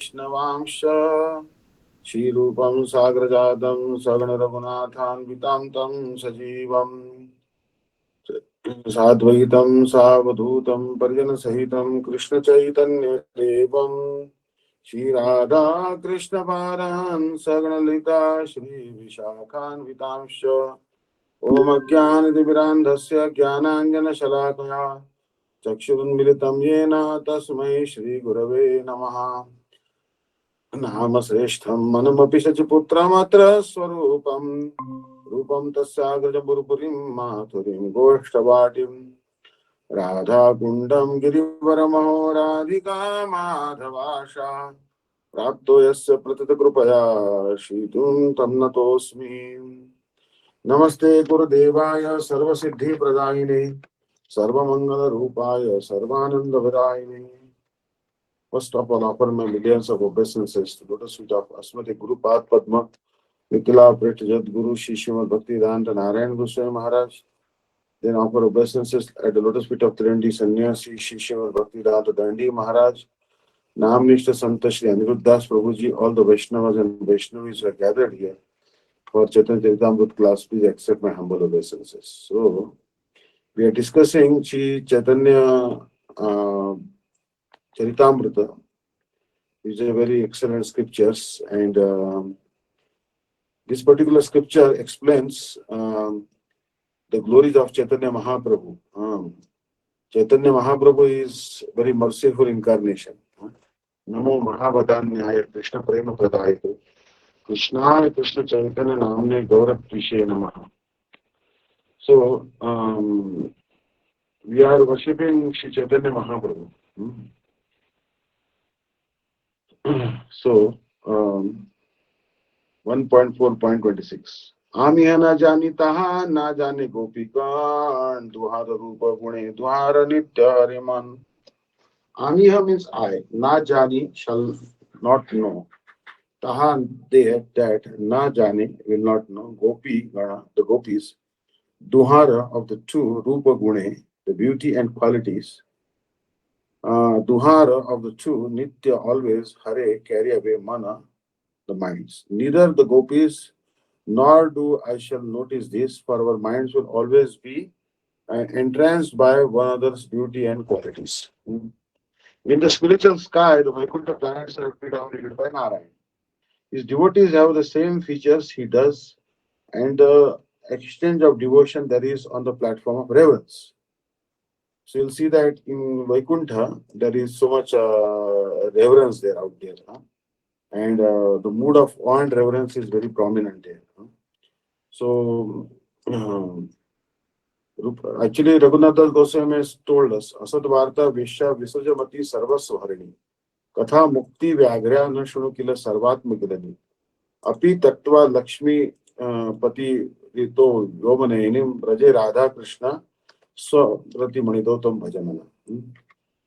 वैष्णवांश्च श्रीरूपं साग्रजातं सगण रघुनाथान्वितां तं सजीवम् साद्वैतं सावधूतं परिजनसहितं कृष्णचैतन्यदेवं श्रीराधा कृष्णपादान् सगणलिता श्रीविशाखान्वितांश्च ॐ अज्ञानतिमिरान्धस्य ज्ञानाञ्जनशलाकया चक्षुरुन्मिलितं येन तस्मै श्रीगुरवे नमः। नाम श्रेष्ठं मनुमपि शचिपुत्रमात्र स्वरूपं रूपं तस्याग्रजपुरपुरीं माथुरीं गोष्ठवाटिं राधाकुण्डं गिरिवरमहो राधिका माधवाशा प्राप्तो यस्य प्रथितकृपया श्रीतुं तं नतोऽस्मि। नमस्ते गुरुदेवाय सर्वसिद्धिप्रदायिने सर्वमंगलरूपाय सर्वानंदविदायिने। First of all, offer my millions of obeisances to lotus feet of Asmati Guru Pad Padma, Vikila Pritjat Guru Shishimad Bhakti Danta Narayan Goswami Maharaj. Then offer obeisances at the lotus feet of Trindi Sannyasi Shishimad Bhakti Danta Dandi Maharaj. Namnishta Santa Shri Aniruddhas Prabhuji, all the Vaishnavas and Vaishnavis are gathered here for Chaitanya Charitamrita class. Please accept my humble obeisances. So, we are discussing Sri Chaitanya Charitamrita, which is a very excellent scriptures, and this particular scripture explains the glories of Chaitanya Mahaprabhu. Chaitanya Mahaprabhu is very merciful incarnation. Namo Mahavadanyaya Krishna Prema Pradayate Krishnaya Krishna Chaitanya Namne Gaurav Krishe Namaha. So, we are worshipping Sri Chaitanya Mahaprabhu. So, 1.4.26 आमिया न जानी तहा ना जाने गोपिकान दुहार रूप गुणे दुहार नित्य हरे मन. Amiha means I, na jani shall not know, taha there that, na jani will not know, gopi gana the gopis, duhara of the two, rupa gune the beauty and qualities, duhara of the two, nitya always, hare carry away, mana the minds. Neither the gopis nor do I shall notice this, for our minds will always be entranced by one another's beauty and qualities. In the spiritual sky, the Vaikuntha planets are predominated by Narayan. His devotees have the same features he does, and the exchange of devotion there is on the platform of reverence. So you'll see that in Vaikuntha, there is so much reverence there out there. And the mood of awe and reverence is very prominent there. So, actually, Raghunath Goswami has told us, Asad Varta Vishya Visujamati Sarvasva Harini Katha Mukti Vyagrya न शुणु किल सर्वात्म किलनि अपि तत्वा लक्ष्मी पति रितो व्योमनयनिम ब्रजे Radha Krishna स्वरति मणिदोतम भजनना.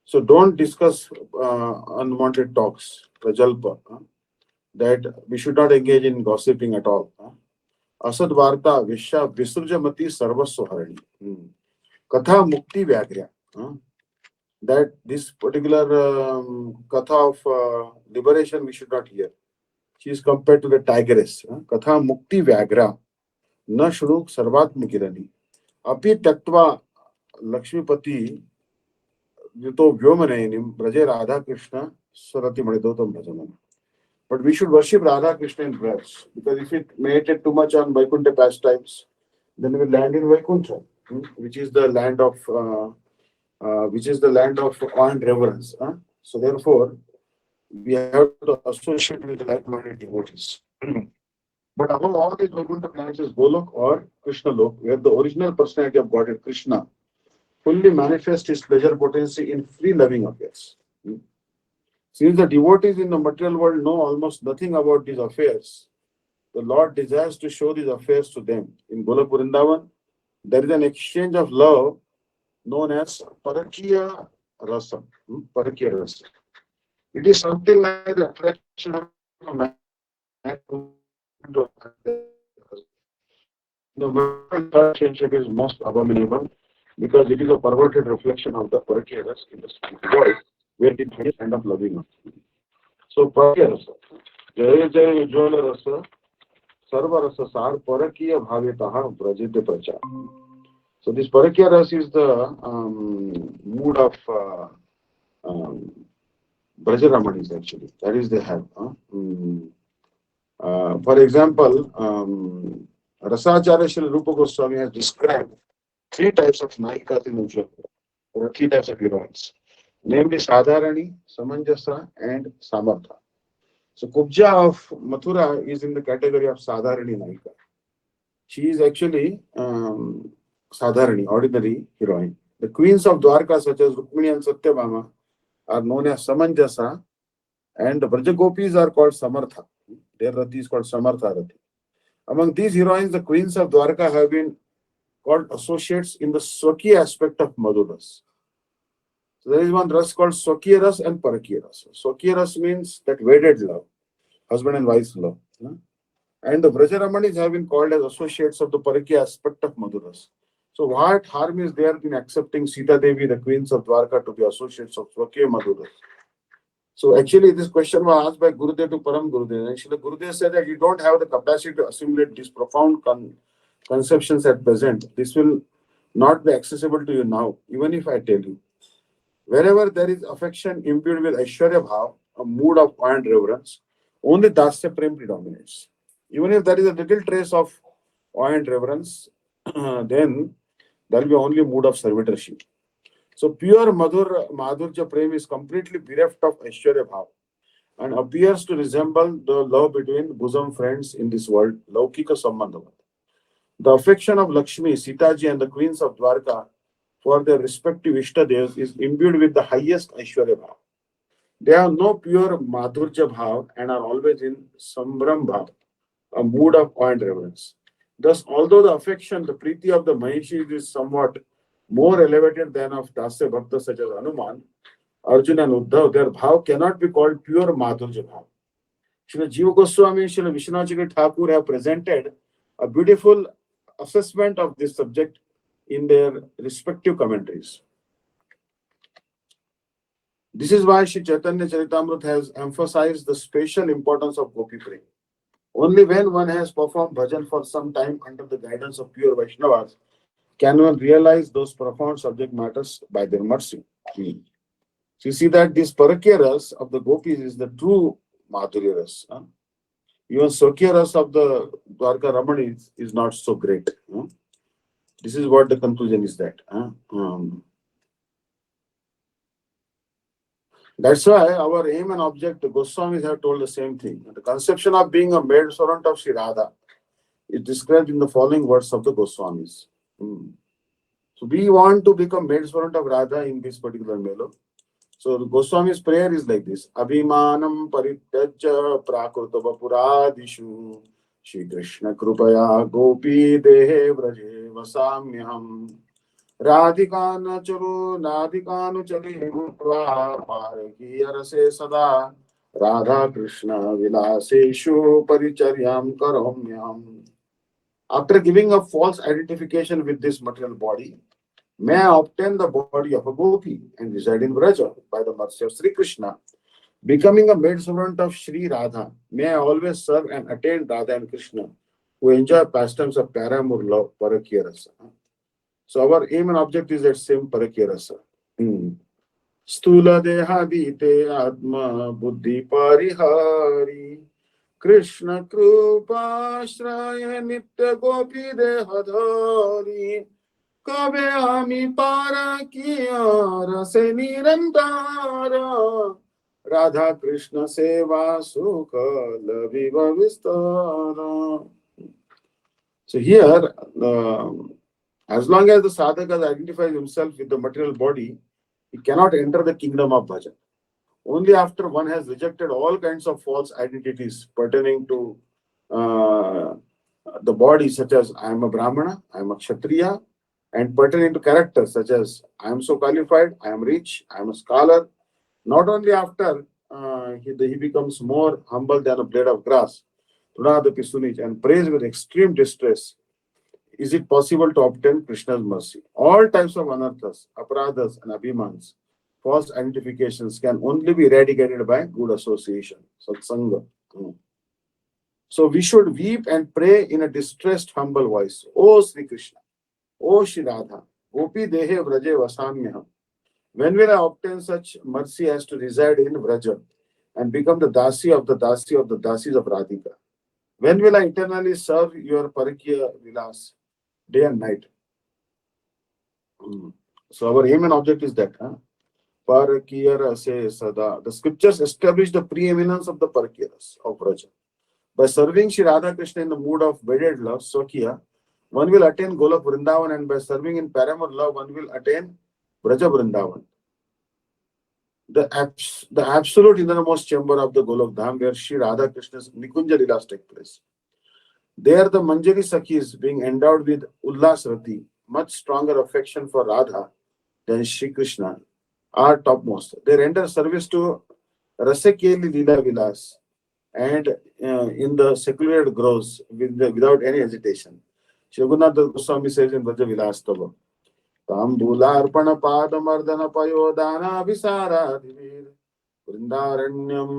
So don't discuss unwanted talks, prajalpa, that we should not engage in gossiping at all. Asad Varta Vishya Visurjamati Sarvasva Harini Katha Mukti Vyagrya. That this particular katha of liberation we should not hear. She is compared to the tigress. Katha Mukti Vyagra Na Shuruk Sarvatma Kirani Api Tattva Lakshmipati Yuto Vyomanayanim Braje Radha Krishna Sarati Manidotam Bhajanam. But we should worship Radha Krishna in prayers, because if it meditate too much on Vaikuntha pastimes, then we land in Vaikuntha, which is the land of awe and reverence. So therefore, we have to associate with the like-minded devotees. But above all these Vaikuntha planets is Golok or Krishna Lok, where the original personality of Godhead, Krishna, fully manifests his pleasure potency in free loving affairs. Since the devotees in the material world know almost nothing about these affairs, the Lord desires to show these affairs to them. In Golok Vrindavan, there is an exchange of love known as Parakiya Rasa. Parakiya Rasa. It is something like the reflection of a man. The relationship is most abominable because it is a perverted reflection of the Parakiya Rasa in the spirit world, where it is kind of loving. So Parakya Rasa. Jaya Jaya Ujjwala Rasa. Sarva Rasa Sar Parakya Bhavitaha Brajite Pracha. So this Parakya Rasa is the mood of um, Brajaramanis actually. That is they have. For example, Rasacharya Srila Rupa Goswami has described three types of Naikas in Ujjwala. There are three types of heroines, namely Sadharani, Samanjasa, and Samartha. So Kubja of Mathura is in the category of Sadharani Naika. She is actually Sadharani, ordinary heroine. The queens of Dwarka, such as Rukmini and Satyabhama, are known as Samanjasa, and the Brajagopis are called Samartha. Their Rati is called Samartha Rati. Among these heroines, the queens of Dwarka have been called associates in the Swaki aspect of Madhuras. So there is one ras called Swakya Ras and Parakya Ras. Swakya Ras means that wedded love, husband and wife's love. And the Brajaramanis have been called as associates of the Parakya aspect of Madhuras. So what harm is there in accepting Sita Devi, the queens of Dwarka, to be associates of Swakya Madhuras? So actually this question was asked by Gurudev to Param Gurudev. Actually Gurudev said that you don't have the capacity to assimilate these profound conceptions at present. This will not be accessible to you now, even if I tell you. Wherever there is affection imbued with Aishwarya Bhav, a mood of awe and reverence, only Dasya Prem predominates. Even if there is a little trace of awe and reverence, then there will be only mood of servitorship. So pure Madhurja Prem is completely bereft of Aishwarya Bhav and appears to resemble the love between bosom friends in this world, Laukika Sambandhavat. The affection of Lakshmi, Sitaji, and the queens of Dwarka for their respective Ishtadevs is imbued with the highest Aishwarya Bhav. They have no pure Madhurja Bhav and are always in Sambram Bhav, a mood of awe and reverence. Thus, although the affection, the Preeti of the Mahishis is somewhat more elevated than of Dasya Bhaktas such as Hanuman, Arjuna and Uddhav, their Bhav cannot be called pure Madhurja Bhav. Srila Jiva Goswami and Srila Vishwanath Thakur have presented a beautiful assessment of this subject in their respective commentaries. This is why Sri Chaitanya Charitamrita has emphasized the special importance of Gopi Prem. Only when one has performed bhajan for some time under the guidance of pure Vaishnavas can one realize those profound subject matters by their mercy. So you see that this Parakya Ras of the Gopis is the true Madhurya Ras. Even Swakya Ras of the Dwarka Ramani is not so great. This is what the conclusion is that. That's why our aim and object, the Goswamis have told the same thing. The conception of being a maid servant of Sri Radha is described in the following words of the Goswamis. So we want to become maid servant of Radha in this particular melo. So the Goswami's prayer is like this: Abhimanam parityajya prakruta vapuradishu Shri Krishna krupaya gopi dehe vraje vasamyaham Radhikana charo nadhikanu chale mutva parakiya rase sada Radha Krishna vilaseshu paricharyam karomyam. After giving up false identification with this material body, may I obtain the body of a gopi and reside in Vraja by the mercy of Sri Krishna. Becoming a maidservant of Sri Radha, may I always serve and attain Radha and Krishna, who enjoy pastimes of paramour love, parakya rasa. So our aim and object is that same parakya rasa. Stula dehadite atma buddhi parihari Krishna krupa shraya nitya gopi dehadhari Kabe ami para kiya rase nirantara Radha Krishna seva sukha laviva vistara. So here, as long as the sadhaka identifies himself with the material body, he cannot enter the kingdom of bhajan. Only after one has rejected all kinds of false identities pertaining to the body, such as I am a Brahmana, I am a Kshatriya, and pertaining to characters such as I am so qualified, I am rich, I am a scholar. Not only after he becomes more humble than a blade of grass, and prays with extreme distress, is it possible to obtain Krishna's mercy. All types of anarthas, aparadhas, and abhimans false identifications can only be eradicated by good association, satsanga. So we should weep and pray in a distressed, humble voice. O Sri Krishna, O Shri Radha, Gopi Dehe Vraje Vasamyaham. When will I obtain such mercy as to reside in Vraja and become the Dasi of the Dasi of the Dasis of Radhika? When will I eternally serve your Parakya Vilas day and night? So our aim and object is that. Parakya se Sada. The scriptures establish the preeminence of the Parakyaras of Vraja. By serving Shri Radha Krishna in the mood of wedded love, Swakya, one will attain Golok Vrindavan, and by serving in paramour love, one will attain Braja Vrindavan. The absolute innermost chamber of the Golok Dham, where Shri Radha Krishna's Nikunja Leelas take place. There, the Manjari Sakhis, being endowed with Ullas Rati, much stronger affection for Radha than Shri Krishna, are topmost. They render service to Rasakeli Leela Vilas and in the secluded groves without any hesitation. Shri Raghunath Goswami says in Braja Vilastava, Tambularpana Padamardana Payodana Visaradhivir Vrindaranyam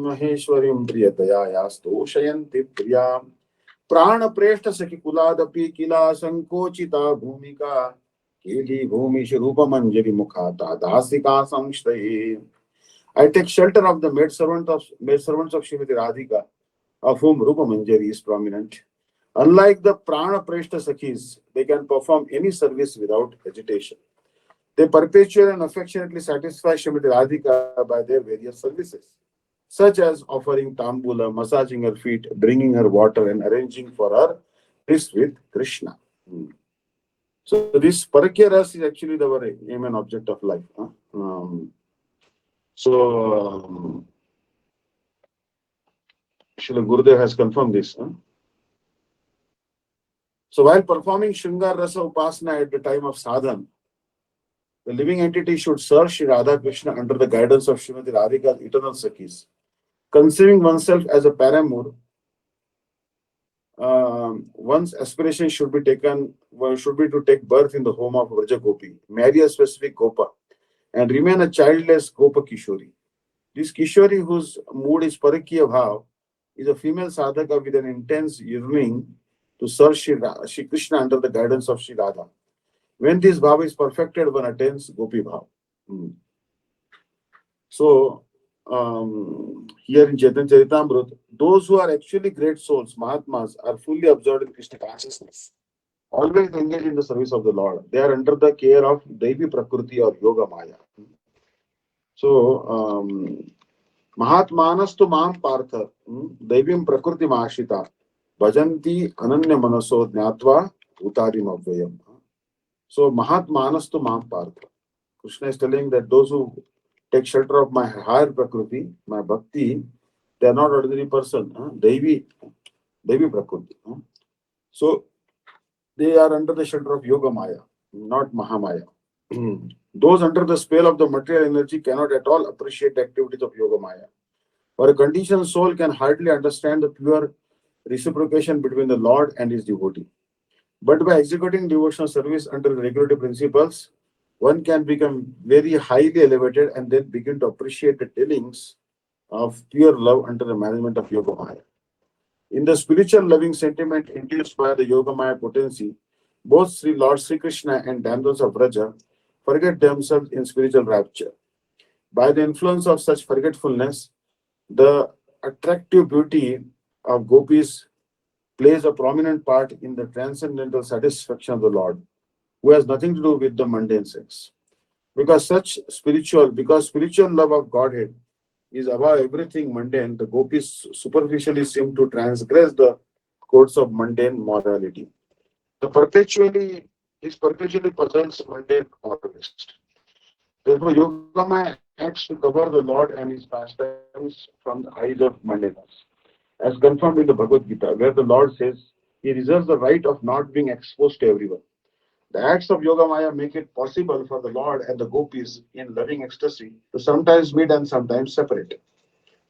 Maheshwarim Priyataya Yasto Shayanti Priyam Prana Preshta Saki Kuladapi Kila Sankochita Bhumika Kili Bhumi Shrupa Manjari Mukhata Dasika Samshtaye. I take shelter of the maidservants of Srimati Radhika, of whom Rupa Manjari is prominent. Unlike the Prana Preshta Sakhis, they can perform any service without agitation. They perpetually and affectionately satisfy Srimati Radhika by their various services, such as offering tambula, massaging her feet, bringing her water, and arranging for her tryst with Krishna. So this Parakya Ras is actually the aim and object of life. So, Srila Gurudev has confirmed this. So, while performing Shringar Rasa Upasana at the time of sadhan, the living entity should serve Shri Radha Krishna under the guidance of Srimati Radhika's eternal Sakhis. Conceiving oneself as a paramour, one's aspiration should be to take birth in the home of Vraja Gopi, marry a specific Gopa, and remain a childless Gopa Kishori. This Kishori, whose mood is Parakya Bhav, is a female sadhaka with an intense yearning to serve Shri Krishna under the guidance of Shri Radha. When this bhav is perfected, one attains Gopi Bhav. So, here in Chaitanya Charitamrita, those who are actually great souls, Mahatmas, are fully absorbed in Krishna consciousness, always engaged in the service of the Lord. They are under the care of Devi Prakriti or Yoga Maya. So, Mahatmanastu Mam Partha, Devim Prakriti Mahashita, Bhajanti Ananya Manaso Jnatva Utarim Avvayam. So, Mahatmanastu Mam Partha. Krishna is telling that those who take shelter of my higher Prakriti, my Bhakti, they are not ordinary person, Devi Prakriti. So, they are under the shelter of Yoga Maya, not Mahamaya. Those under the spell of the material energy cannot at all appreciate the activities of Yoga Maya. For a conditioned soul can hardly understand the pure reciprocation between the Lord and his devotee. But by executing devotional service under the regulative principles, one can become very highly elevated and then begin to appreciate the tellings of pure love under the management of Yoga Maya. In the spiritual loving sentiment induced by the Yoga Maya potency, both Lord Sri Krishna and damsels of Vraja forget themselves in spiritual rapture. By the influence of such forgetfulness, the attractive beauty of gopis plays a prominent part in the transcendental satisfaction of the Lord, who has nothing to do with the mundane sex. Because spiritual love of Godhead is above everything mundane, the gopis superficially seem to transgress the codes of mundane morality. This perpetually puzzles mundane moralist. Therefore, Yogamaya acts to cover the Lord and his pastimes from the eyes of mundaneness, as confirmed in the Bhagavad Gita, where the Lord says he reserves the right of not being exposed to everyone. The acts of Yogamaya make it possible for the Lord and the gopis in loving ecstasy to sometimes meet and sometimes separate.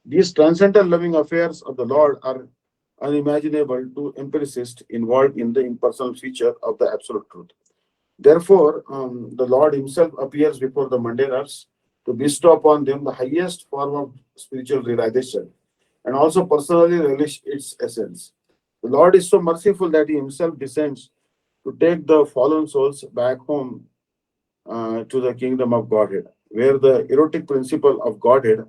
These transcendental loving affairs of the Lord are unimaginable to empiricists involved in the impersonal feature of the absolute truth. Therefore, the Lord himself appears before the mundaners to bestow upon them the highest form of spiritual realization and also personally relish its essence. The Lord is so merciful that He Himself descends to take the fallen souls back home to the kingdom of Godhead, where the erotic principle of Godhead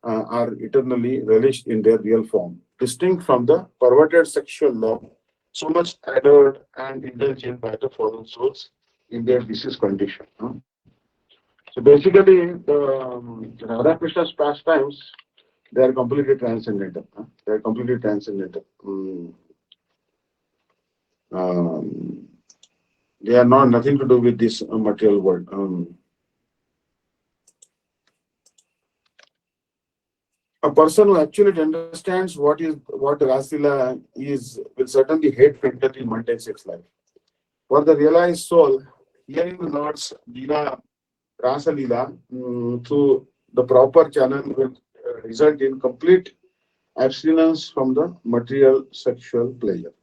are eternally relished in their real form, distinct from the perverted sexual love so much adored and indulged in by the fallen souls in their diseased condition. So basically, Radha Krishna's pastimes, they are completely transcendental. They are completely transcendental. Um, they are not nothing to do with this material world. A person who actually understands what Rasila is will certainly hate filthy mundane sex life. For the realized soul, hearing the Lord's Leela, Rasa Leela, through the proper channel will result in complete abstinence from the material sexual pleasure.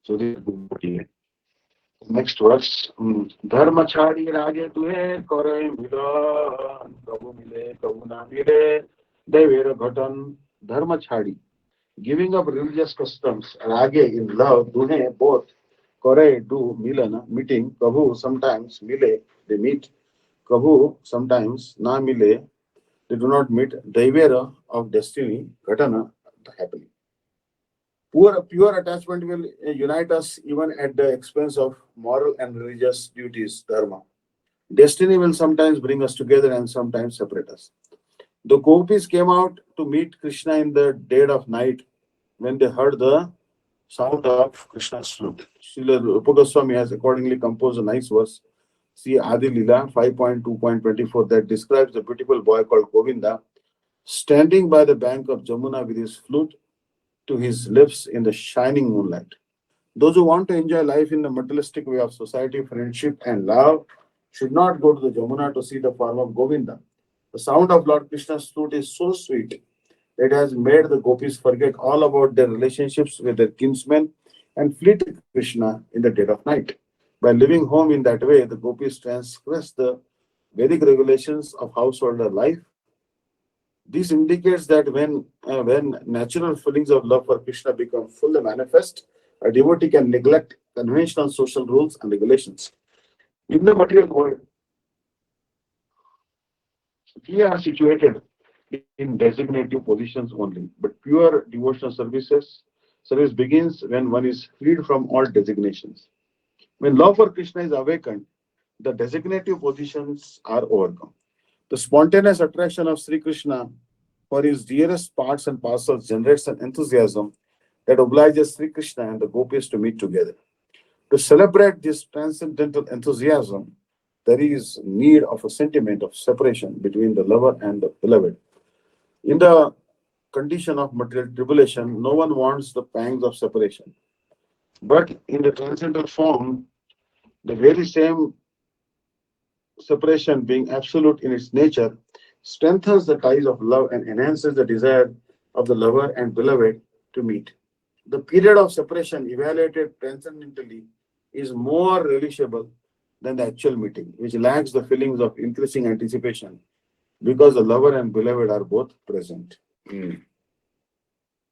So this is good. Next verse. धर्म छाड़ी रागे तुहे करे मिलन कबू मिले कबू ना मिले दैवेर घटन धर्म छाड़ी giving up religious customs rage in love duhe both kore do milan meeting kabhu sometimes mile they meet kabhu sometimes na mile they do not meet daivera of destiny ghatana the happening. Pure attachment will unite us even at the expense of moral and religious duties, dharma. Destiny will sometimes bring us together and sometimes separate us. The gopis came out to meet Krishna in the dead of night when they heard the sound of Krishna's flute. Srila Rupa Goswami has accordingly composed a nice verse, see Adi Lila 5.2.24, that describes the beautiful boy called Govinda standing by the bank of Jamuna with his flute to his lips in the shining moonlight. Those who want to enjoy life in the materialistic way of society, friendship, and love should not go to the Jamuna to see the form of Govinda. The sound of Lord Krishna's flute is so sweet that it has made the gopis forget all about their relationships with their kinsmen and flee to Krishna in the dead of night. By living home in that way, the gopis transgress the Vedic regulations of householder life. This indicates that when natural feelings of love for Krishna become fully manifest, a devotee can neglect conventional social rules and regulations. In the material world, we are situated in designative positions only, but pure devotional service begins when one is freed from all designations. When love for Krishna is awakened, the designative positions are overcome. The spontaneous attraction of Sri Krishna for his dearest parts and parcels generates an enthusiasm that obliges Sri Krishna and the gopis to meet together. To celebrate this transcendental enthusiasm, there is need of a sentiment of separation between the lover and the beloved. In the condition of material tribulation, no one wants the pangs of separation. But in the transcendental form, the very same separation, being absolute in its nature, strengthens the ties of love and enhances the desire of the lover and beloved to meet. The period of separation evaluated transcendentally is more relishable than the actual meeting, which lacks the feelings of increasing anticipation because the lover and beloved are both present.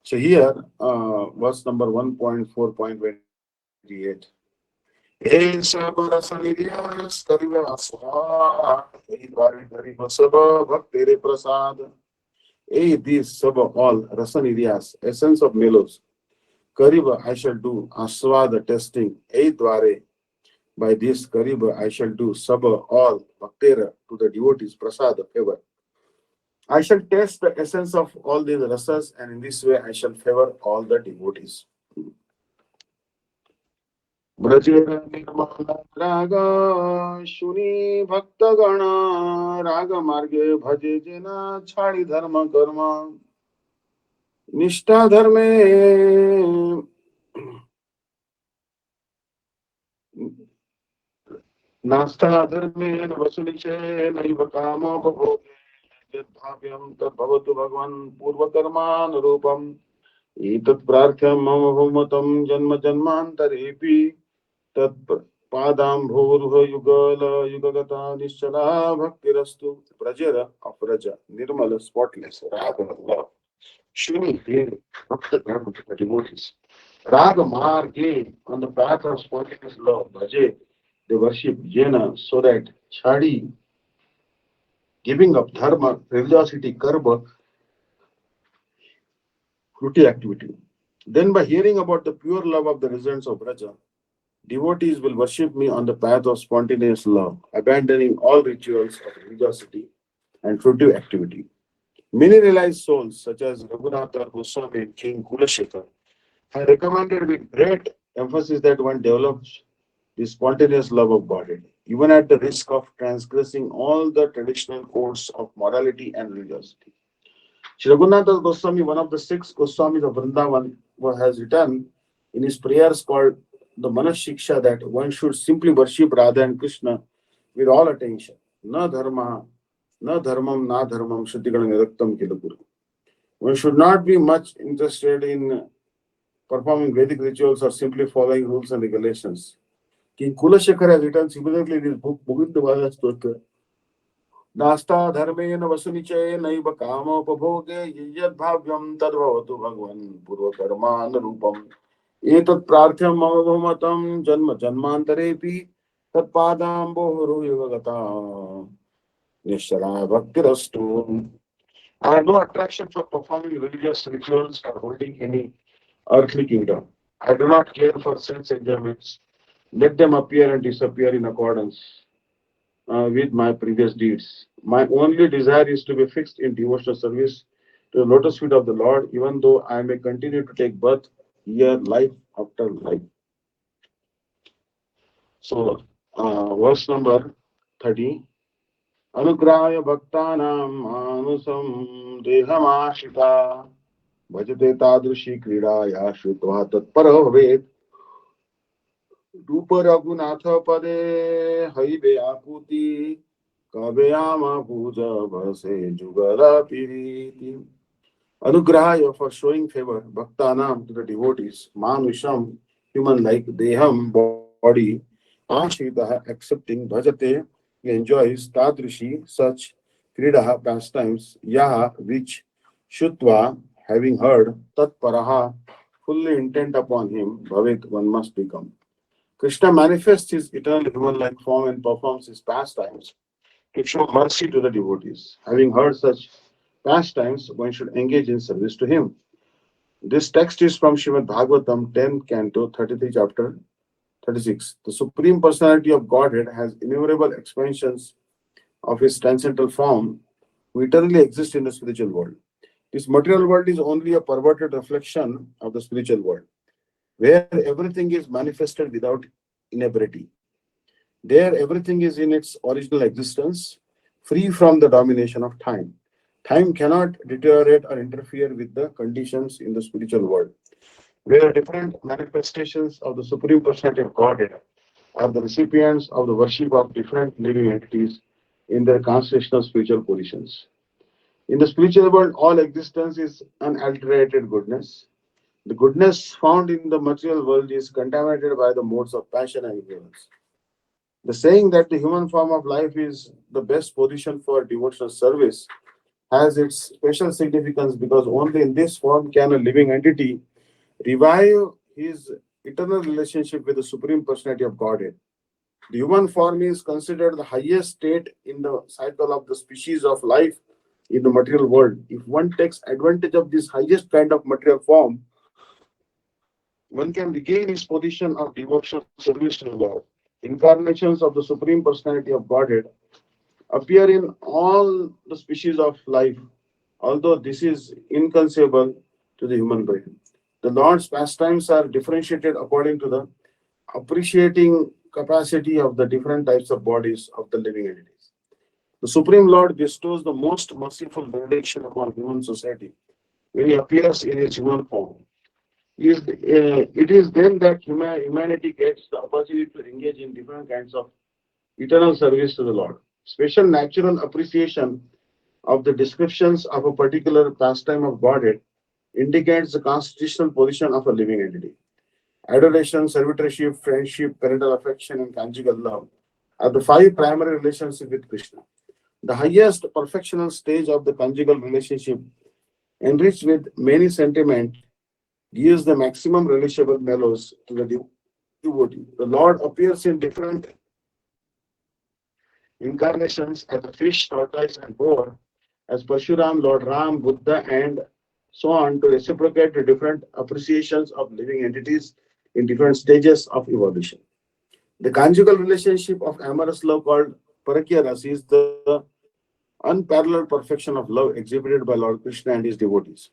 So here, verse number 1.4.28. Hey Sabara Sanidhyas Kariva Aswa, Hey Dvari Kariva Sabha Bhaktere Prasad. Hey, these Sabha all Rasanidhyas, essence of mellows. Kariba I shall do, Aswa the testing, Hey Dware. By this Kariba I shall do, Sabha all Bhaktera to the devotees, Prasad favor. I shall taste the essence of all these rasas, and in this way I shall favor all the devotees. ब्रजेर निर्मल राग शुनी भक्तगण राग मार्गे भजे जना छाड़ी धर्म कर्म निष्ठा धर्मे नास्ता धर्मे वसुलिचे नैव कामो भोगे यद्भाव्यं तद्भवतु भगवान् पूर्वकर्मानुरूपम् एतत् प्रार्थ्यं मम भूमतं जन्म जन्मान्तरेऽपि तत् Padambhurha yugala yugagata nishala bhaktirastu Brajera of Raja Nirmala spotless Raga love. Shuni here of the ground of the devotees. Raga Marge on the path of spontaneous love. Bhaje they worship Jena so that Chadi giving up dharma, religiosity, karma, fruity activity. Then by hearing about the pure love of the residents of Braja, devotees will worship me on the path of spontaneous love, abandoning all rituals of religiosity and fruitive activity. Many realized souls, such as Raghunatha Goswami and King Kulashekar, have recommended with great emphasis that one develops the spontaneous love of Godhead, even at the risk of transgressing all the traditional codes of morality and religiosity. Sri Raghunatha Goswami, one of the six Goswamis of Vrindavan, has written in his prayers called the Manas Shiksha that one should simply worship Radha and Krishna with all attention. Na dharma, na dharmam, na dharmam, shrutigana niraktam kilapuru. One should not be much interested in performing Vedic rituals or simply following rules and regulations. King Kulashekar has written similarly in his book Mugindavada Stotra. नास्ता धर्मेण वसुनिचये नैव कामोपभोगे यद्भाव्यं तद्भवतु भगवन् पूर्वकर्मानुरूपम् एतत् प्रार्थ्यं मम बहुमतं जन्म जन्मान्तरेऽपि तत्पादाम्बोरुयुगगता निश्चला भक्तिरस्तु. I have no attraction for performing religious rituals or holding any earthly kingdom. I do not care for sense enjoyments. Let them appear and disappear in accordance with my previous deeds. My only desire is to be fixed in devotional service to the lotus feet of the Lord, even though I may continue to take birth here, life after life. So, verse number 30. Anugraya bhaktanam manusam dehamashita bhajate tadrushi kridaya shutva tatparo bhavet रूप रघुनाथ पदे हईबे आकुति कबयामा पूजा Bhase Jugla piriti. Anugrahaya for showing favor, bhaktanam to the devotees, manusham human like, deham body, ashita accepting, bhajate he enjoys, tadrishi such, kridaha pastimes, yaha which, shutva having heard, tatparaha fully intent upon him, bhavet one must become. Krishna manifests his eternal human-like form and performs his pastimes to show mercy to the devotees. Having heard such pastimes, one should engage in service to him. This text is from Srimad Bhagavatam 10 Canto 33 Chapter 36. The Supreme Personality of Godhead has innumerable expansions of his transcendental form who eternally exist in the spiritual world. This material world is only a perverted reflection of the spiritual world, where everything is manifested without inebriety. There, everything is in its original existence, free from the domination of time. Time cannot deteriorate or interfere with the conditions in the spiritual world, where different manifestations of the Supreme Personality of Godhead are the recipients of the worship of different living entities in their constitutional spiritual positions. In the spiritual world, all existence is unadulterated goodness. The goodness found in the material world is contaminated by the modes of passion and ignorance. The saying that the human form of life is the best position for devotional service has its special significance because only in this form can a living entity revive his eternal relationship with the Supreme Personality of Godhead. The human form is considered the highest state in the cycle of the species of life in the material world. If one takes advantage of this highest kind of material form, one can regain his position of devotional service to the Lord. Incarnations of the Supreme Personality of Godhead appear in all the species of life, although this is inconceivable to the human brain. The Lord's pastimes are differentiated according to the appreciating capacity of the different types of bodies of the living entities. The Supreme Lord bestows the most merciful benediction upon human society when he appears in his human form. It is then that humanity gets the opportunity to engage in different kinds of eternal service to the Lord. Special natural appreciation of the descriptions of a particular pastime of Godhead indicates the constitutional position of a living entity. Adoration, servitorship, friendship, parental affection, and conjugal love are the five primary relationships with Krishna. The highest perfectional stage of the conjugal relationship, enriched with many sentiment, gives the maximum relishable mellows to the devotee. The Lord appears in different incarnations as a fish, tortoise, and boar, as Parshuram, Lord Ram, Buddha, and so on, to reciprocate the different appreciations of living entities in different stages of evolution. The conjugal relationship of amorous love called Parakya Rasa is the unparalleled perfection of love exhibited by Lord Krishna and his devotees.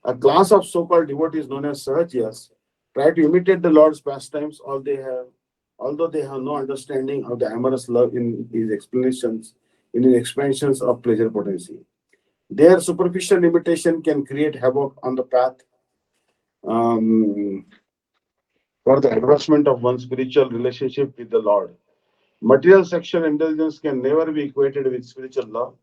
A class of so-called devotees known as Sahajas try to imitate the Lord's pastimes, although they have no understanding of the amorous love in his expansions of pleasure potency. Their superficial imitation can create havoc on the path um, for the advancement of one's spiritual relationship with the Lord. Material sexual indulgence can never be equated with spiritual love,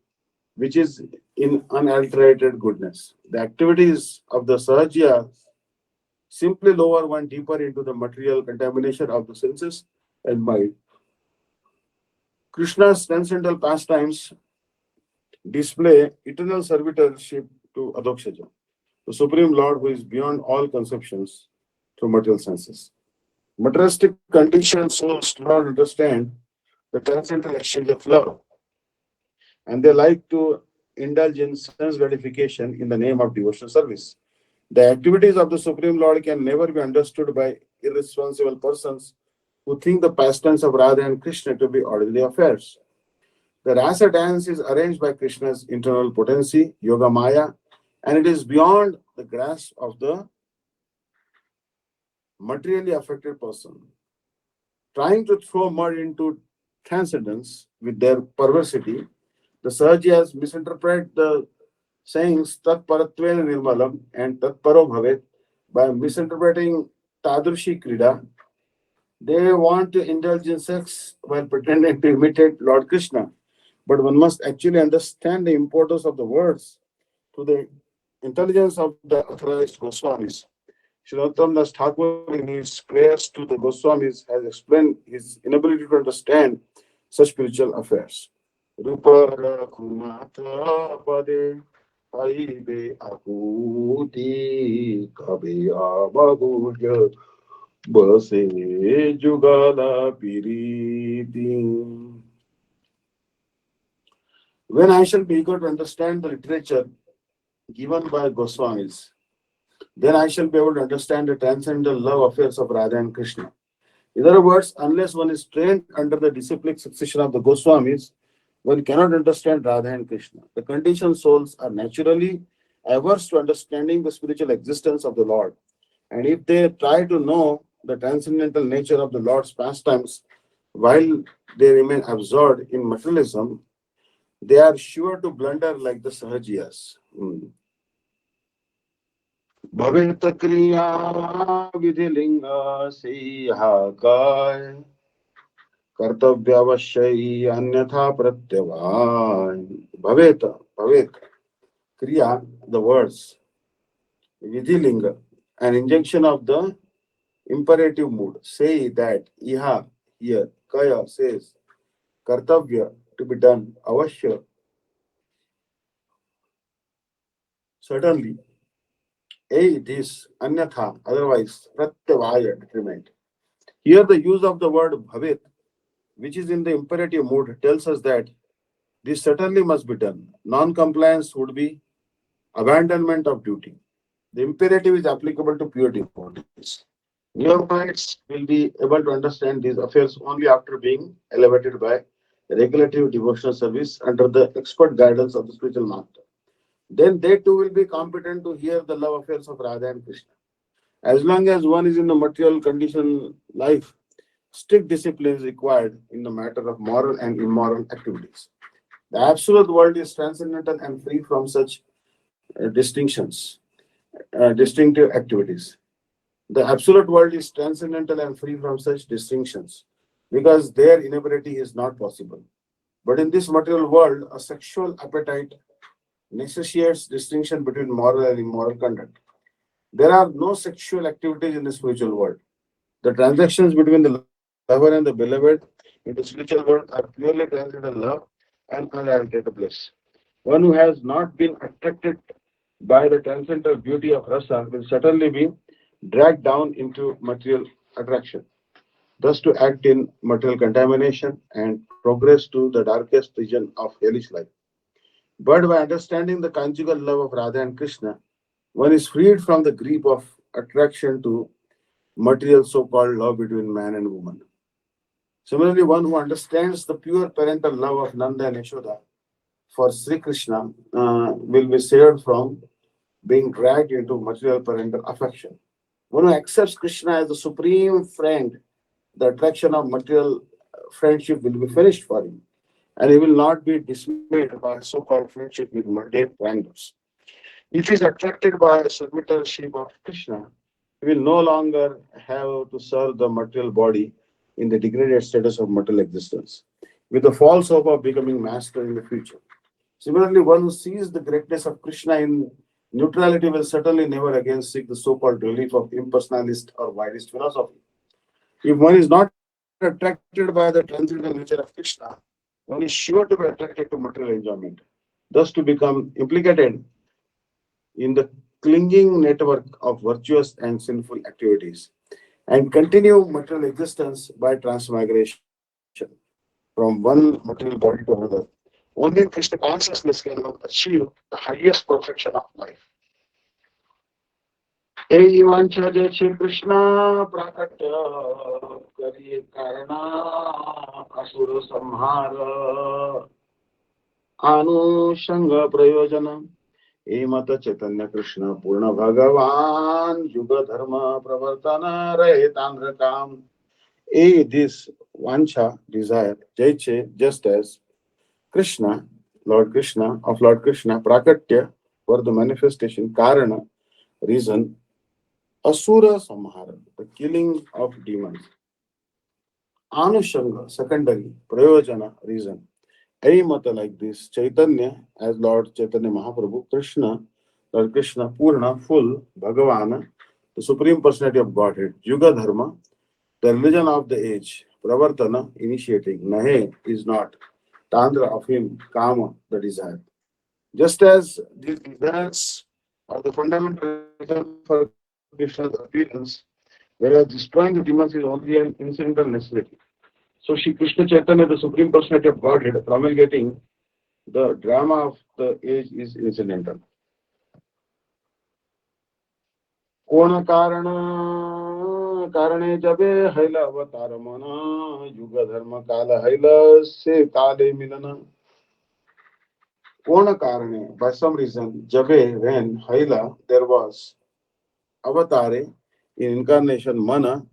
which is in unadulterated goodness. The activities of the Sahajya simply lower one deeper into the material contamination of the senses and mind. Krishna's transcendental pastimes display eternal servitorship to Adhokshaja, the Supreme Lord who is beyond all conceptions through material senses. Materialistic conditioned souls do not understand the transcendental exchange of love, and they like to indulge in sense gratification in the name of devotional service. The activities of the Supreme Lord can never be understood by irresponsible persons who think the pastimes of Radha and Krishna to be ordinary affairs. The rasa dance is arranged by Krishna's internal potency, Yoga Maya, and it is beyond the grasp of the materially affected person. Trying to throw mud into transcendence with their perversity, the Sahajas misinterpret the sayings Tat Paratven Nirmalam and Tat Paro Bhavet by misinterpreting Tadrushi Krida. They want to indulge in sex while pretending to imitate Lord Krishna. But one must actually understand the importance of the words to the intelligence of the authorized Goswamis. Srinattam Das Thakur, in his prayers to the Goswamis, has explained his inability to understand such spiritual affairs. Rupa Raghunatha Pade Aibe Akuti Kabe Abaguja Base Jugala Piriti. When I shall be able to understand the literature given by Goswamis, then I shall be able to understand the transcendental love affairs of Radha and Krishna. In other words, unless one is trained under the disciplic succession of the Goswamis, one cannot understand Radha and Krishna. The conditioned souls are naturally averse to understanding the spiritual existence of the Lord. And if they try to know the transcendental nature of the Lord's pastimes while they remain absorbed in materialism, they are sure to blunder like the Sahajiyas. भवेत क्रिया विधि लिंग से काय कर्तव्यावश्य अन्यथा प्रत्यवाय भवेत kriya, the words vidhilinga, an injunction of the imperative mood. Say that iha, here, kaya says kartavya, to be done, avashya, certainly, a this, anyatha, otherwise, pratyavaya, detriment. Here the use of the word bhavet, which is in the imperative mood, tells us that this certainly must be done. Non-compliance would be abandonment of duty. The imperative is applicable to pure devotees. Neophytes will be able to understand these affairs only after being elevated by regulative devotional service under the expert guidance of the spiritual master. Then they too will be competent to hear the love affairs of Radha and Krishna. As long as one is in the material condition life, strict discipline is required in the matter of moral and immoral activities. The absolute world is transcendental and free from such distinctive activities. The absolute world is transcendental and free from such distinctions because their inability is not possible. But in this material world, a sexual appetite necessitates distinction between moral and immoral conduct. There are no sexual activities in the spiritual world. The transactions between the lover and the beloved in the spiritual world are purely transcendental love and unalterable bliss. One who has not been attracted by the transcendental beauty of rasa will certainly be dragged down into material attraction, thus to act in material contamination and progress to the darkest region of hellish life. But by understanding the conjugal love of Radha and Krishna, one is freed from the grip of attraction to material so called love between man and woman. Similarly, one who understands the pure parental love of Nanda and Yashoda for Sri Krishna will be saved from being dragged into material parental affection. One who accepts Krishna as the supreme friend, the attraction of material friendship will be finished for him, and he will not be dismayed by so called friendship with mundane wrangles. If he is attracted by submittership of Krishna, he will no longer have to serve the material body in the degraded status of material existence, with the false hope of becoming master in the future. Similarly, one who sees the greatness of Krishna in neutrality will certainly never again seek the so called relief of impersonalist or widist philosophy. If one is not attracted by the transcendental nature of Krishna, one is sure to be attracted to material enjoyment, thus to become implicated in the clinging network of virtuous and sinful activities and continue material existence by transmigration from one material body to another. Only in Krishna consciousness can one achieve the highest perfection of life. এই বাঞ্ছা যে শ্রীকৃষ্ণ প্রাকট্য করি কারণ असुर संहार आनुषंग प्रयोजन हे मत चैतन्य कृष्ण पूर्ण भगवान युग धर्म प्रवर्तन रहे तांद्र काम. A this vancha desire jaiche just as Krishna, Lord Krishna of Lord Krishna, Prakatya for the manifestation, Karana, reason, Asura Samhara, the killing of demons, Anushanga, secondary, Prayojana, reason. Aimata like this, Chaitanya, as Lord Chaitanya Mahaprabhu, Krishna, Lord Krishna, Purna, full, Bhagavana, the Supreme Personality of Godhead, Yuga Dharma, the religion of the age, Pravartana, initiating, Nahe is not, Tandra of him, Kama, the desire. Just as these desires are the fundamental reason for Krishna's appearance, whereas destroying the demons is only an incidental necessity. So Shri Krishna Chaitanya, the Supreme Personality of Godhead, promulgating the drama of the age is incidental. कोण कारण कारणे जबे hell अवतार मन युग धर्म काल hell से काले मिलन. कोण कारणे, by some reason, jabe, when, haila, there was, avatare, in incarnation, mana,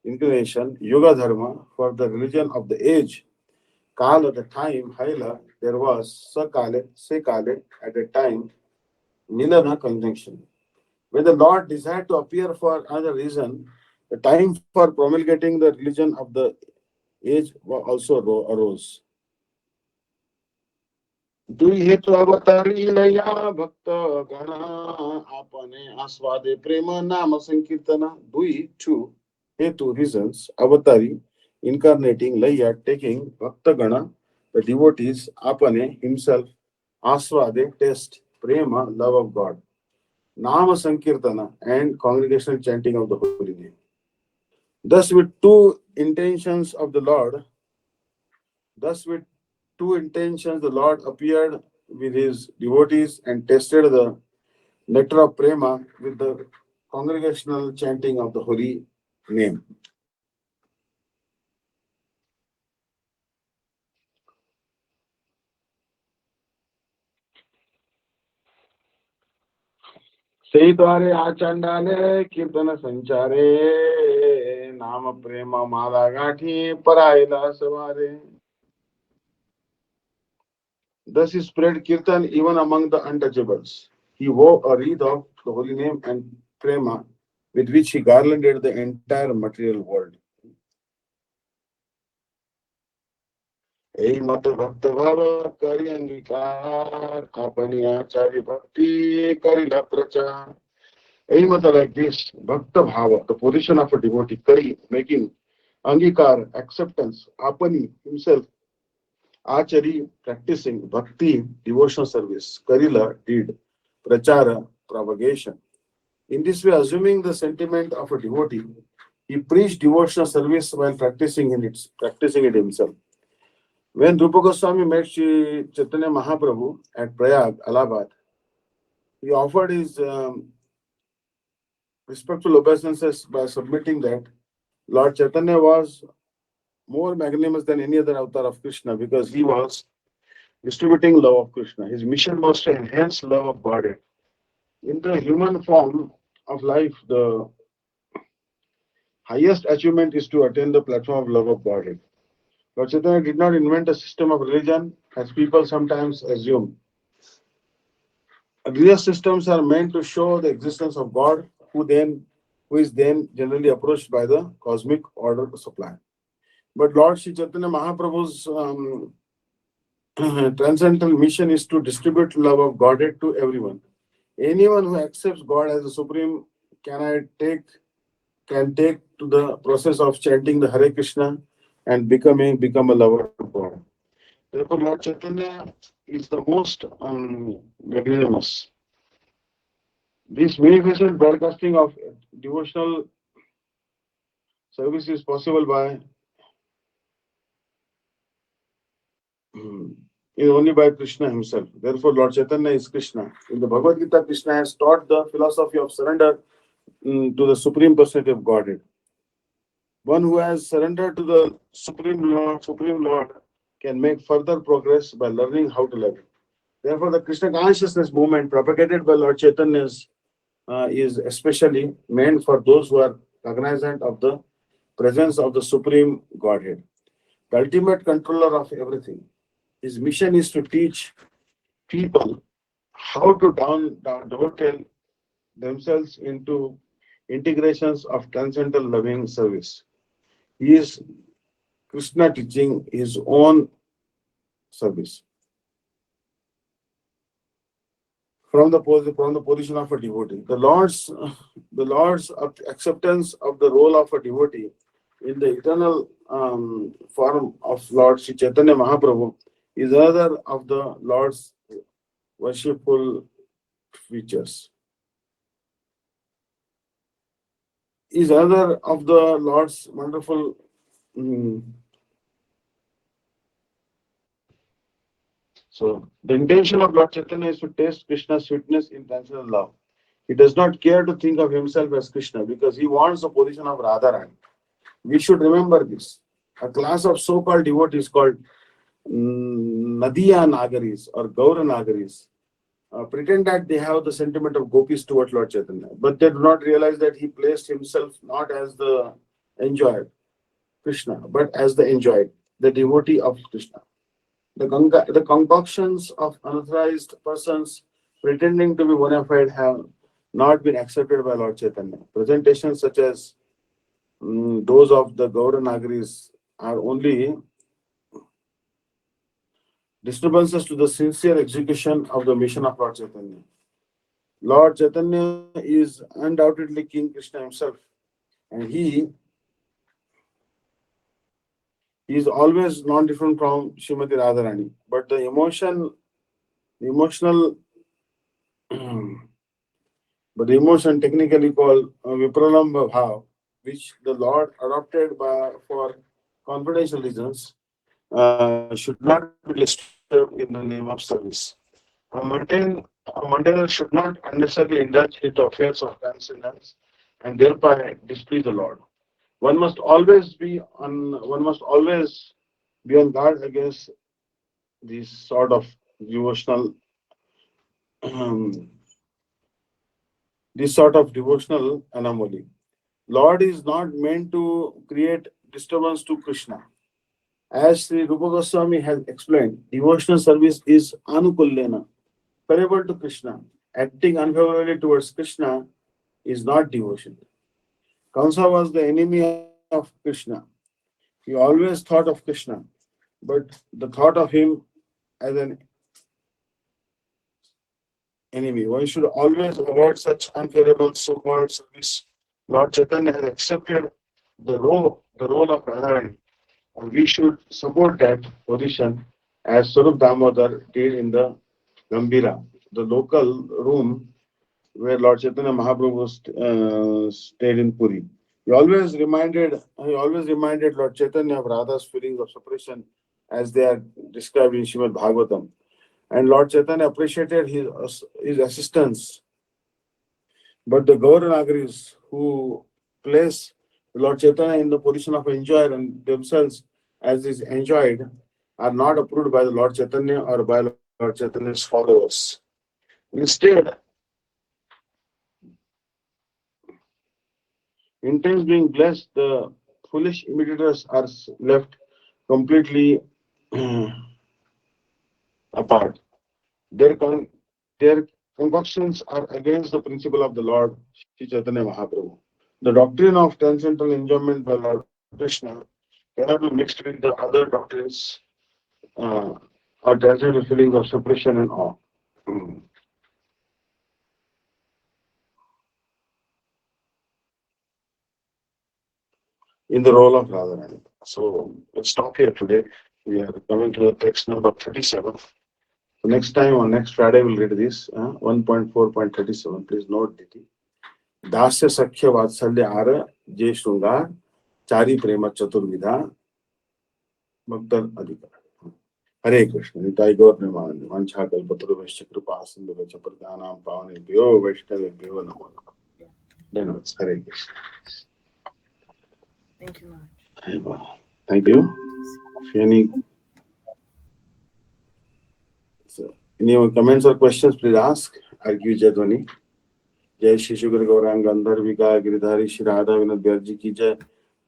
inclination, yuga dharma, for the religion of the age, kala, the time, haila, there was, sakale, sekale, at a time, milana, conjunction. When the Lord desired to appear for another reason, the time for promulgating the religion of the age also arose. दुई हेतु अवतारी लया भक्त गण आपने आस्वादे प्रेम नाम संकीर्तन. दुई, two hetu, reasons, avatari, incarnating, laya, taking, bhakta gana, the devotees, apane, himself, aswade, taste, prema, love of God, nama sankirtana, and congregational chanting of the holy name. Thus with two intentions of the Lord, thus with two intentions the Lord appeared with his devotees and tested the nectar of prema with the congregational chanting of the holy name. সেই দ্বারে আচাণ্ডালে কীর্তন সঞ্চারে নাম প্রেম মালা গাঁঠি পরাইলা সবারে. Thus he spread kirtan even among the untouchables. He wove a wreath of the holy name and prema with which he garlanded the entire material world. এই মত ভক্ত ভাব করি অঙ্গীকার আপনি আচার্য ভক্তি করিলা প্রচার. Aim like this, Bhakta Bhava, the position of a devotee, Kari, making Angikar, acceptance, Apani, himself, Achari, practicing, Bhakti, devotional service, Karila, deed, Prachara, propagation. In this way, assuming the sentiment of a devotee, he preached devotional service while practicing it himself. When Rupa Goswami met Sri Chaitanya Mahaprabhu at Prayag, Allahabad, he offered his respectful obeisances by submitting that Lord Chaitanya was more magnanimous than any other avatar of Krishna because he was distributing love of Krishna. His mission was to enhance love of Godhead. In the human form of life, the highest achievement is to attain the platform of love of Godhead. Lord Chaitanya did not invent a system of religion as people sometimes assume. Religious systems are meant to show the existence of God, who is then generally approached by the cosmic order supply. But Lord Sri Chaitanya Mahaprabhu's transcendental mission is to distribute love of Godhead to everyone. Anyone who accepts God as the supreme can I take can take to the process of chanting the Hare Krishna and become a lover of God. Therefore, Lord Chaitanya is the most magnanimous. This beneficial broadcasting of devotional service is possible by is only by Krishna himself. Therefore, Lord Chaitanya is Krishna. In the Bhagavad Gita, Krishna has taught the philosophy of surrender to the Supreme Personality of Godhead. One who has surrendered to the Supreme Lord can make further progress by learning how to love. Therefore, the Krishna consciousness movement propagated by Lord Chaitanya is especially meant for those who are cognizant of the presence of the Supreme Godhead, the ultimate controller of everything. His mission is to teach people how to dovetail themselves into integrations of transcendental loving service. He is Krishna teaching his own service from the position of a devotee. The Lord's acceptance of the role of a devotee in the eternal form of Lord Sri Chaitanya Mahaprabhu is another of the Lord's worshipful features. Is another of the Lord's wonderful. mm, so, the intention of Lord Chaitanya is to taste Krishna's sweetness in transcendental love. He does not care to think of himself as Krishna because he wants the position of Radharani. We should remember this. A class of so-called devotees called Nadiya Nagaris or Gaura Nagaris pretend that they have the sentiment of gopis towards Lord Chaitanya, but they do not realize that he placed himself not as the enjoyer, Krishna, but as the enjoyed, the devotee of Krishna. The concoctions of unauthorized persons pretending to be bona fide have not been accepted by Lord Chaitanya. Presentations such as those of the Gaura Nagaris are only disturbances to the sincere execution of the mission of Lord Chaitanya. Lord Chaitanya is undoubtedly King Krishna himself, and he is always non-different from Srimati Radharani. But the emotional, but the emotion technically called Vipralamba Bhav, which the Lord adopted for confidential reasons, should not be disturbed in the name of service. A maintainer should not unnecessarily indulge in the affairs of transcendence and thereby displease the Lord. One must always be on guard against this sort of devotional this sort of devotional anomaly. Lord is not meant to create disturbance to Krishna. As Sri Rupa Goswami has explained, devotional service is anukullena, favorable to Krishna. Acting unfavorably towards Krishna is not devotion. Kamsa was the enemy of Krishna. He always thought of Krishna, but the thought of him as an enemy. One should always avoid such unfavorable so-called service. Lord Chaitanya has accepted the role of Radharani, and we should support that position as Sarup Damodar did in the Gambira, the local room where Lord Chaitanya Mahaprabhu stayed in Puri. He always reminded Lord Chaitanya of Radha's feelings of separation as they are described in Srimad Bhagavatam. And Lord Chaitanya appreciated his assistance. But the Gauranagaris who place Lord Chaitanya in the position of enjoyer and themselves as is enjoyed are not approved by the Lord Chaitanya or by Lord Chaitanya's followers. Instead, intense being blessed, the foolish imitators are left completely apart. Their, con- their concoctions are against the principle of the Lord Sri Chaitanya Mahaprabhu. The doctrine of transcendental enjoyment by Lord Krishna cannot be mixed with the other doctrines uh, or transcendental feelings of separation and awe. Mm. In the role of Radharani. So let's stop here today. We are coming to the text number 37. So next time on next Friday we'll read this 1.4.37. Please note it. दास्य सख्य वात्सल्य are जय श्रृंगार चारी प्रेम चतुर्विधा भक्तर अधिकार हरे कृष्ण निताय गौर निमान वांछा कल्पतरुभ्यश्च कृपा सिंधुभ्यश्च प्रदानां पावनेभ्यो वैष्णवेभ्यो नमो नमः धन्यवाद हरे Krishna Thank you much. Thank you. If any comments or questions, please ask. I'll give Jadwani. जय श्री शुक्र गौरांग गंधर्व विकार गिरिधारी श्री राधा विनोद व्यास जी की जय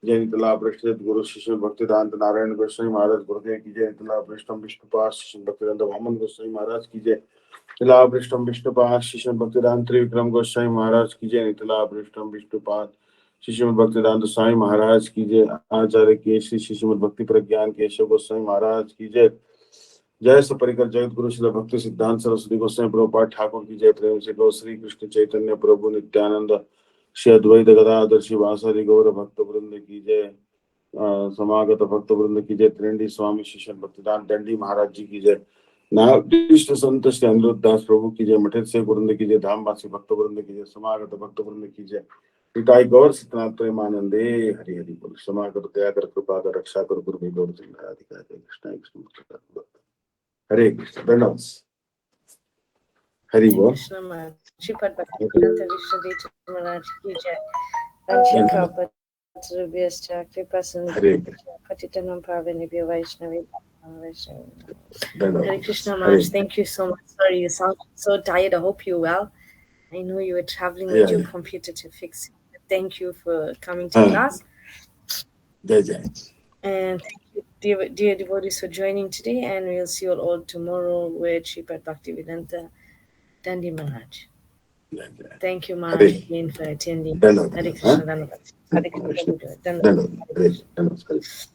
जय नितला पृष्ठ गुरु शिष्य भक्तिदांत नारायण गोस्वामी महाराज गुरुदेव की जय नितला पृष्ठम विष्णुपास शिष्य भक्तिदांत वामन गोस्वामी महाराज की जय नितला पृष्ठम विष्णुपास शिष्य भक्तिदांत त्रिविक्रम गोस्वामी महाराज की जय नितला पृष्ठम विष्णुपास शिष्य भक्तिदांत स्वामी महाराज की जय आचार्य केशरी शिष्य भक्ति प्रज्ञान केशव गोस्वामी महाराज की जय जय सपरिकर जगत गुरु श्री भक्ति सिद्धांत सरस्वती गोस्वामी प्रभुपाद ठाकुर की जय प्रेम से गौ श्री कृष्ण चैतन्य प्रभु नित्यानंद श्री अद्वैत गदाधर शिवासादि गौर भक्त वृंद की जय समागत भक्त वृंद की जय त्रिंडी स्वामी शिष्य भक्तिदान दंडी महाराज जी की जय नागदिष्ट संत श्री अनिरुद्ध दास प्रभु की जय मठेर से वृंद की जय धामवासी भक्त वृंद की जय समागत भक्त वृंद की जय पिताई गौर सतनाथ प्रेमानंदे हरि हरि बोल समागत दया कर कृपा कर रक्षा कर गुरु गौर अधिकार कृष्ण कृष्ण हरे कृष्ण धन्यवाद हरि Hare बोल Krishna Maharaj. Sripad Bhaktivedanta Vishnu Daivata Maharaj ki jai. Vanchika Patrubhyascha Kripa हरे Sindhubhya Patitanam Pavanebhyo Vaishnavi Vaishnavi. Hare धन्यवाद Krishna Hare Maharaj. Thank you so much. Sorry, you sound so tired. I hope you're well. I know you were traveling with your या computer to fix it. Thank you for coming to हाँ class. जय जय And thank you, dear devotees, for joining today. And we'll see you all tomorrow with Sripad Bhaktivedanta Dandi Maharaj. जय जय Thank you, Hare Maharaj, again for attending. Hare धन्यवाद हाँ Krishna, Dhanavad. Hare Krishna, Krishna Dhanavad. धन्यवाद Hare हरे Krishna. धन्यवाद हरे